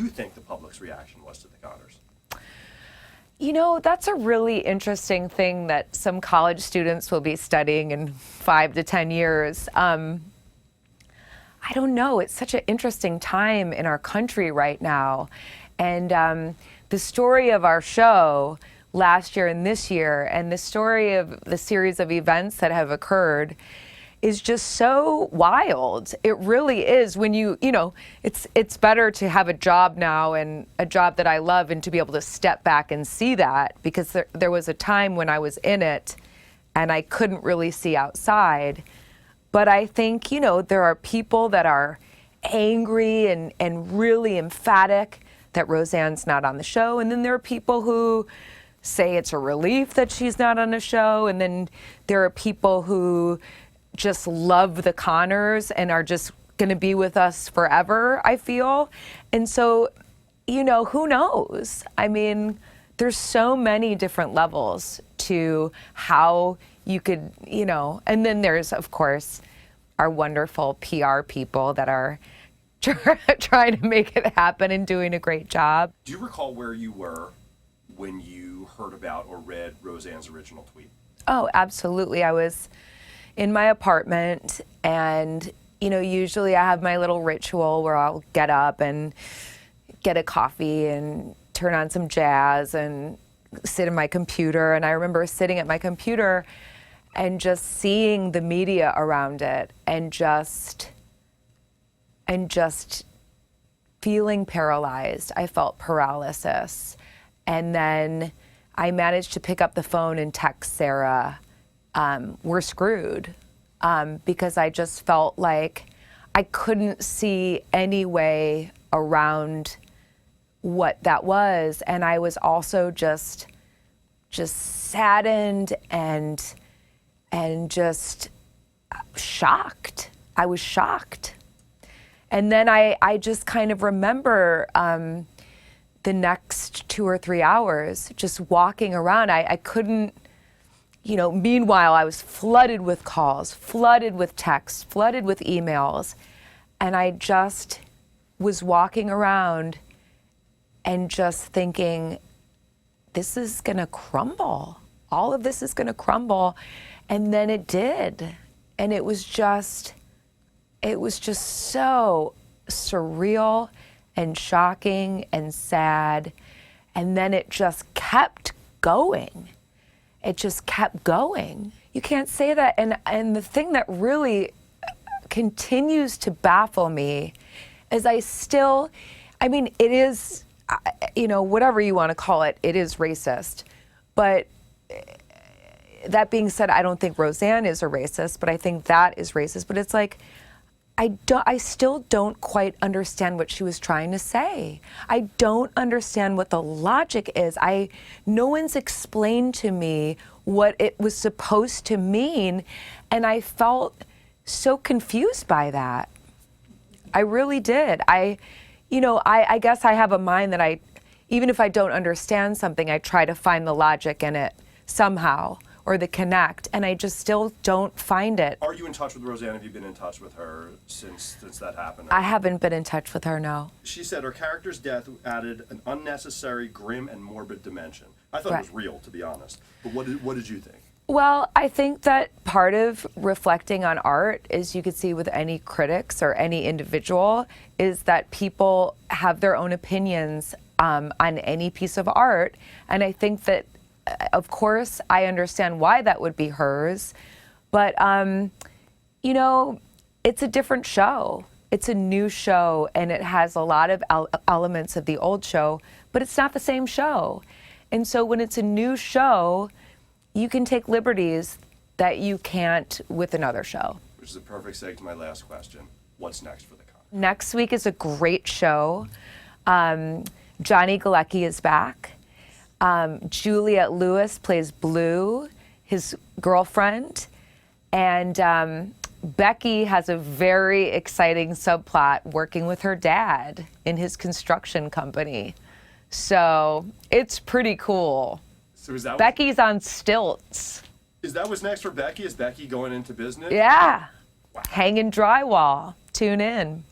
you think the public's reaction was to the Connors? You know, that's a really interesting thing that some college students will be studying in 5 to 10 years. I don't know. It's such an interesting time in our country right now. And the story of our show last year and this year, and the story of the series of events that have occurred is just so wild. It really is. When you know, it's better to have a job now, and a job that I love, and to be able to step back and see that, because there was a time when I was in it and I couldn't really see outside. But I think, you know, there are people that are angry and really emphatic that Roseanne's not on the show. And then there are people who say it's a relief that she's not on the show. And then there are people who just love the Connors and are just going to be with us forever, I feel. And so, you know, who knows? I mean, there's so many different levels to how you could, you know, and then there's, of course, our wonderful PR people that are trying to make it happen and doing a great job. Do you recall where you were when you heard about or read Roseanne's original tweet? Oh, absolutely. I was in my apartment, and, you know, usually I have my little ritual where I'll get up and get a coffee and turn on some jazz and sit at my computer. And I remember sitting at my computer and just seeing the media around it, and just feeling paralyzed. I felt paralysis. And then I managed to pick up the phone and text Sarah, we're screwed, because I just felt like I couldn't see any way around what that was. And I was also just saddened and just shocked. I was shocked. And then I just kind of remember the next 2 or 3 hours just walking around. I couldn't, you know, meanwhile I was flooded with calls, flooded with texts, flooded with emails. And I just was walking around and just thinking, this is gonna crumble. All of this is gonna crumble. And then it did. And it was just so surreal and shocking and sad. And then it just kept going. It just kept going. You can't say that. And the thing that really continues to baffle me is I mean, it is, you know, whatever you want to call it, it is racist. But that being said, I don't think Roseanne is a racist, but I think that is racist. But it's like, I still don't quite understand what she was trying to say. I don't understand what the logic is. No one's explained to me what it was supposed to mean, and I felt so confused by that. I really did. I guess I have a mind that even if I don't understand something, I try to find the logic in it somehow, or the connect, and I just still don't find it. Are you in touch with Roseanne? Have you been in touch with her since that happened? I haven't been in touch with her, no. She said her character's death added an unnecessary, grim, and morbid dimension. I thought it was real, to be honest. But what did you think? Well, I think that part of reflecting on art, as you could see with any critics or any individual, is that people have their own opinions on any piece of art. And I think that, of course, I understand why that would be hers, but, you know, it's a different show. It's a new show, and it has a lot of elements of the old show, but it's not the same show. And so when it's a new show, you can take liberties that you can't with another show. Which is a perfect segue to my last question. What's next for the Connors? Next week is a great show. Johnny Galecki is back. Juliette Lewis plays Blue, his girlfriend, and Becky has a very exciting subplot working with her dad in his construction company. So it's pretty cool. So is that Becky's on stilts. Is that what's next for Becky? Is Becky going into business? Yeah. Wow. Hanging drywall. Tune in.